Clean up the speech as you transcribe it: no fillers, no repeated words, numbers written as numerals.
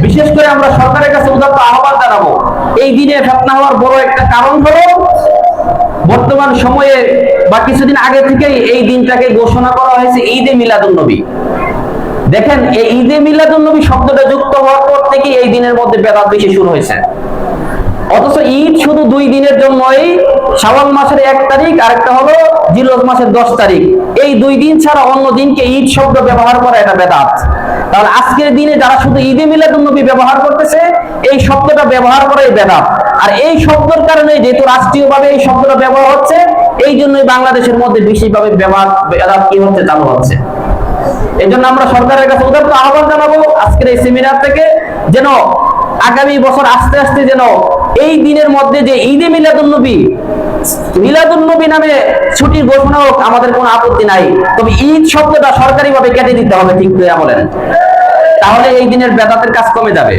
বিশেষ করে আমরা সরকারের কাছে উদাত্ত আহ্বান জানাবো, এই দিনে ফিতনা হওয়ার বড় একটা কারণ হলো বর্তমান সময়ে বা কিছুদিন আগে থেকেই এই দিনটাকে ঘোষণা করা হয়েছে ঈদে মিলাদুন নবী। দেখেন, এই ঈদে মিলাদুন নবী শব্দটা যুক্ত হওয়ার পর থেকে এই দিনের মধ্যে বেদাত বেশি শুরু হয়েছে। অথচ ঈদ শুধু 2 দিনের জন্যই, শাওয়াল মাসের 1 তারিখ আর একটা হলো জিলহজ মাসের 10 তারিখ। এই 2 দিন ছাড়া অন্য দিনকে ঈদ শব্দ ব্যবহার করা এটা বেদাত। তাহলে আজকের দিনে যারা শুধু ঈদে মিলাদুন নবী ব্যবহার করতেছে, এই শব্দটা ব্যবহার করাই বেদাত। আর এই শব্দের কারণে যেহেতু রাষ্ট্রীয়ভাবে এই শব্দটা ব্যবহার হচ্ছে, এই জন্যই বাংলাদেশের মধ্যে বেশিভাবে ব্যবহার বেদাত কি হচ্ছে, চালু হচ্ছে। এই জন্য আমরা সরকারের কাছে উদাত্ত আহ্বান জানাবো আজকের এই সেমিনার থেকে, যেন আগামী বছর আস্তে আস্তে যেন এই দিনের মধ্যে যে ঈদে মিলাদুন নবী নামে ছুটির ঘোষণা হোক, আমাদের কোনো আপত্তি নাই। তবে ঈদ শব্দটা সরকারিভাবে কেটে দিতে হবে, ঠিক করে বলেন, তাহলে এই দিনের বেদাতের কাজ কমে যাবে।